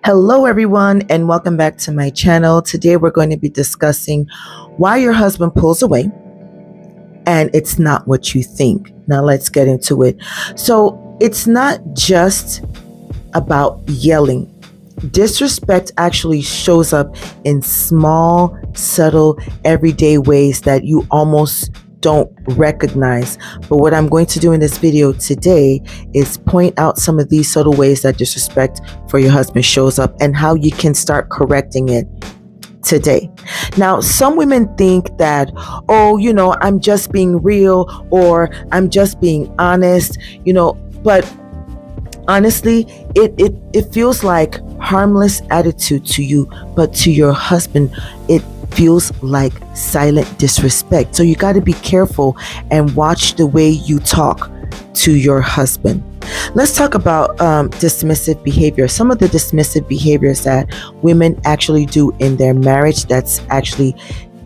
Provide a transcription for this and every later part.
Hello, everyone, and welcome back to my channel. Today, we're going to be discussing why your husband pulls away and it's not what you think. Now, let's get into it. So, it's not just about yelling. Disrespect actually shows up in small, subtle, everyday ways that you almost don't recognize. But what I'm going to do in this video today is point out some of these subtle ways that disrespect for your husband shows up and how you can start correcting it today. Now, some women think that, I'm just being real or I'm just being honest, but honestly, it feels like harmless attitude to you, but to your husband, it feels like silent disrespect. So you got to be careful and watch the way you talk to your husband. Let's talk about dismissive behavior. Some of the dismissive behaviors that women actually do in their marriage that's actually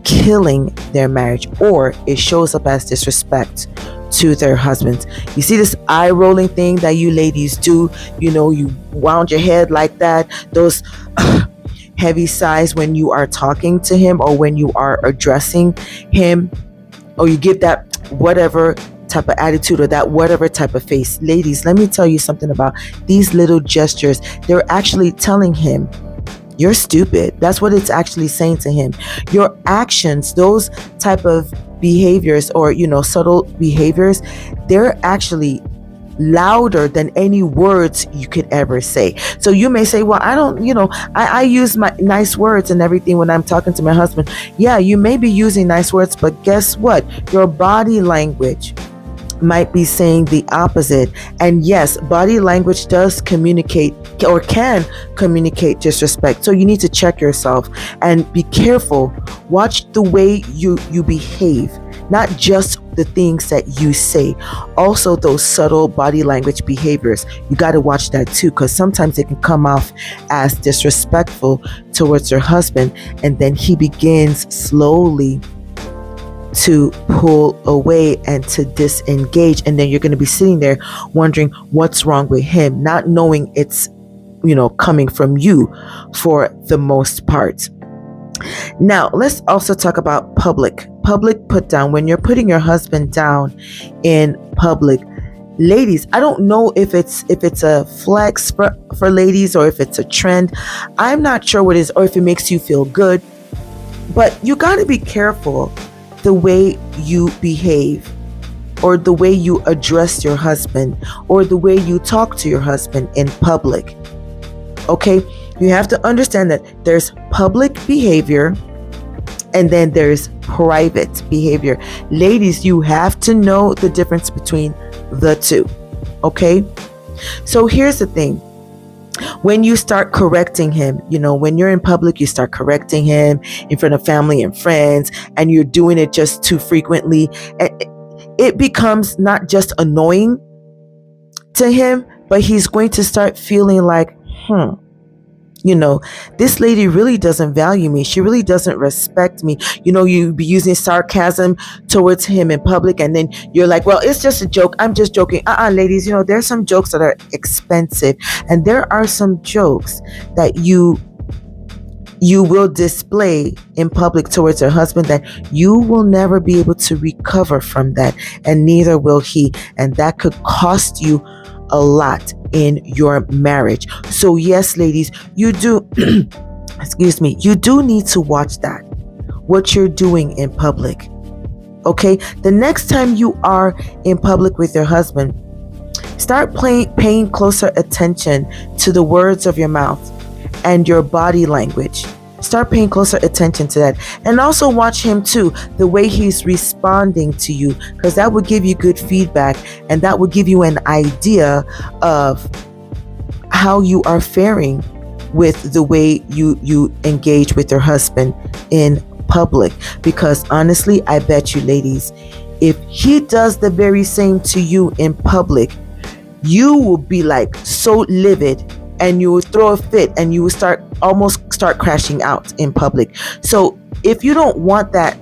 killing their marriage, or it shows up as disrespect to their husbands. You see this eye rolling thing that you ladies do, you wound your head like that, those heavy sighs when you are talking to him or when you are addressing him, or you give that whatever type of attitude or that whatever type of face. Ladies, let me tell you something about these little gestures. They're actually telling him you're stupid. That's what it's actually saying to him. Your actions, those type of behaviors or subtle behaviors, they're actually louder than any words you could ever say. So you may say, well, I don't, I use my nice words and everything when I'm talking to my husband. Yeah, you may be using nice words, but guess what? Your body language might be saying the opposite. And yes, body language does communicate or can communicate disrespect. So you need to check yourself and be careful. Watch the way you behave, not just the things that you say. Also, those subtle body language behaviors, you got to watch that too, because sometimes it can come off as disrespectful towards your husband, and then he begins slowly to pull away and to disengage, and then you're going to be sitting there wondering what's wrong with him, not knowing it's coming from you for the most part. Now, let's also talk about public put down. When you're putting your husband down in public, ladies, I don't know if it's a flex for ladies or if it's a trend. I'm not sure what it is, or if it makes you feel good, but you got to be careful the way you behave, or the way you address your husband, or the way you talk to your husband in public. Okay, you have to understand that there's public behavior and then there's private behavior. Ladies, you have to know the difference between the two. Okay, so here's the thing. When you start correcting him, when you're in public, you start correcting him in front of family and friends, and you're doing it just too frequently, it becomes not just annoying to him, but he's going to start feeling like, this lady really doesn't value me. She really doesn't respect me. You be using sarcasm towards him in public, and then you're like, well, it's just a joke. I'm just joking. Ladies, there's some jokes that are expensive, and there are some jokes that you will display in public towards your husband that you will never be able to recover from that, and neither will he. And that could cost you a lot in your marriage. So yes, ladies, you do you do need to watch that, what you're doing in public. Okay, the next time you are in public with your husband, start paying closer attention to the words of your mouth and your body language. Start paying closer attention to that, and also watch him too, the way he's responding to you, because that will give you good feedback, and that will give you an idea of how you are faring with the way you engage with your husband in public. Because honestly, I bet you, ladies, if he does the very same to you in public, you will be like so livid, and you will throw a fit, and you will almost start crashing out in public. So if you don't want that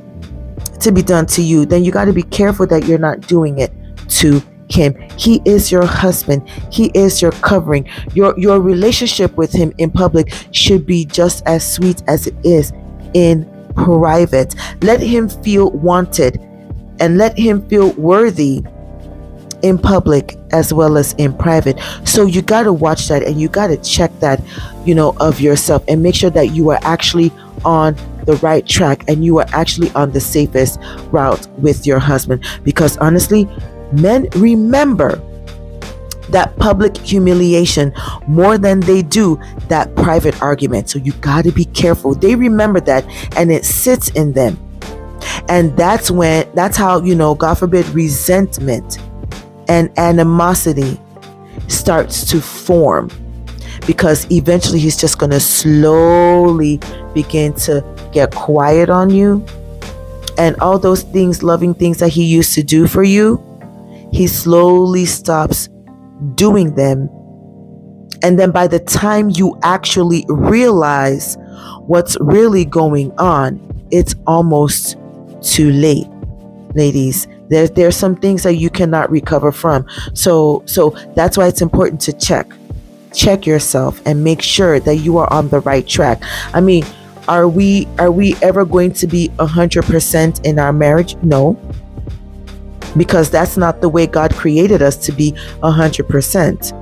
to be done to you, then you got to be careful that you're not doing it to him. He is your husband. He is your covering. Your relationship with him in public should be just as sweet as it is in private. Let him feel wanted and let him feel worthy in public as well as in private. So you got to watch that, and you got to check that, of yourself, and make sure that you are actually on the right track and you are actually on the safest route with your husband. Because honestly, men remember that public humiliation more than they do that private argument. So you got to be careful. They remember that, and it sits in them. And that's how, God forbid, resentment and animosity starts to form, because eventually he's just going to slowly begin to get quiet on you, and all those things, loving things that he used to do for you, he slowly stops doing them. And then by the time you actually realize what's really going on, it's almost too late. Ladies, there's some things that you cannot recover from. So that's why it's important to check yourself and make sure that you are on the right track. I mean, are we ever going to be 100% in our marriage? No, because that's not the way God created us to be 100%.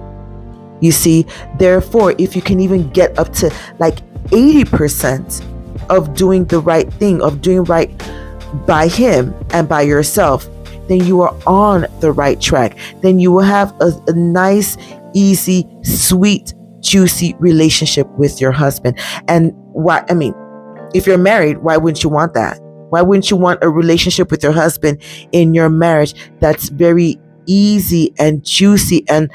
You see, therefore, if you can even get up to like 80% of doing the right thing, of doing right by him and by yourself, then you are on the right track. Then you will have a nice, easy, sweet, juicy relationship with your husband. And if you're married, why wouldn't you want that? Why wouldn't you want a relationship with your husband in your marriage that's very easy and juicy and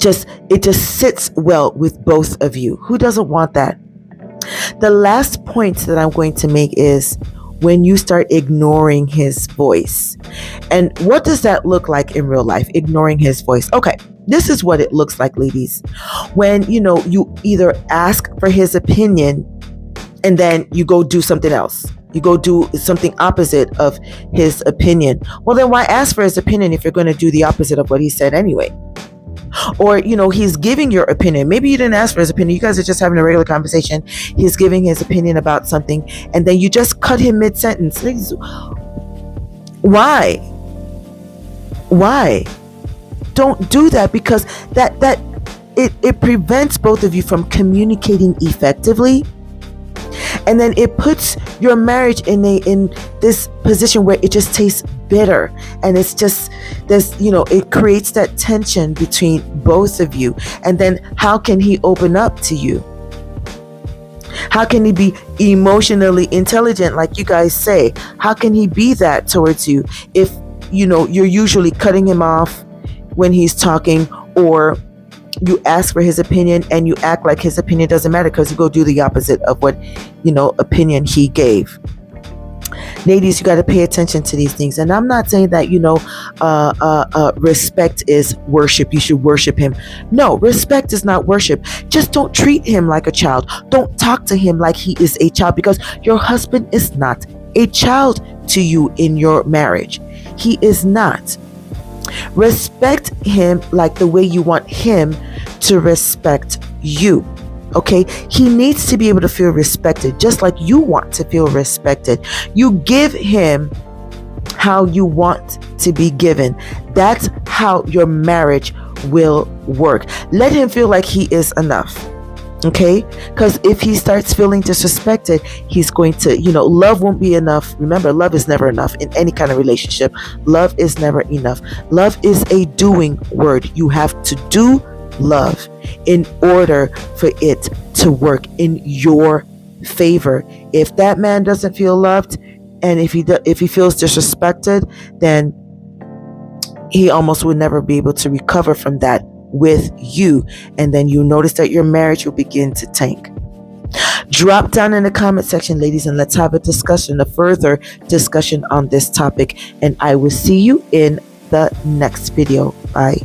it just sits well with both of you? Who doesn't want that? The last point that I'm going to make is when you start ignoring his voice. And what does that look like in real life? Ignoring his voice. Okay, this is what it looks like, ladies. When, you either ask for his opinion and then you go do something else. You go do something opposite of his opinion. Well, then why ask for his opinion if you're going to do the opposite of what he said anyway? Or, he's giving your opinion. Maybe you didn't ask for his opinion. You guys are just having a regular conversation. He's giving his opinion about something, and then you just cut him mid-sentence. Why? Don't do that, because it prevents both of you from communicating effectively. And then it puts your marriage in this position where it just tastes bitter, and it's just it creates that tension between both of you. And then how can he open up to you? How can he be emotionally intelligent, like you guys say? How can he be that towards you if you're usually cutting him off when he's talking, or you ask for his opinion and you act like his opinion doesn't matter because you go do the opposite of what opinion he gave? Ladies, you got to pay attention to these things. And I'm not saying that respect is worship. You should worship him. No, respect is not worship. Just don't treat him like a child. Don't talk to him like he is a child, because your husband is not a child to you in your marriage. He is not. Respect him like the way you want him to respect you. Okay, he needs to be able to feel respected, just like you want to feel respected. You give him how you want to be given. That's how your marriage will work. Let him feel like he is enough. Okay, because if he starts feeling disrespected, he's going to, love won't be enough. Remember, love is never enough in any kind of relationship. Love is never enough. Love is a doing word. You have to do love in order for it to work in your favor. If that man doesn't feel loved, and if he feels disrespected, then he almost would never be able to recover from that with you, and then you notice that your marriage will begin to tank. Drop down in the comment section, ladies, and let's have a further discussion on this topic, and I will see you in the next video. Bye.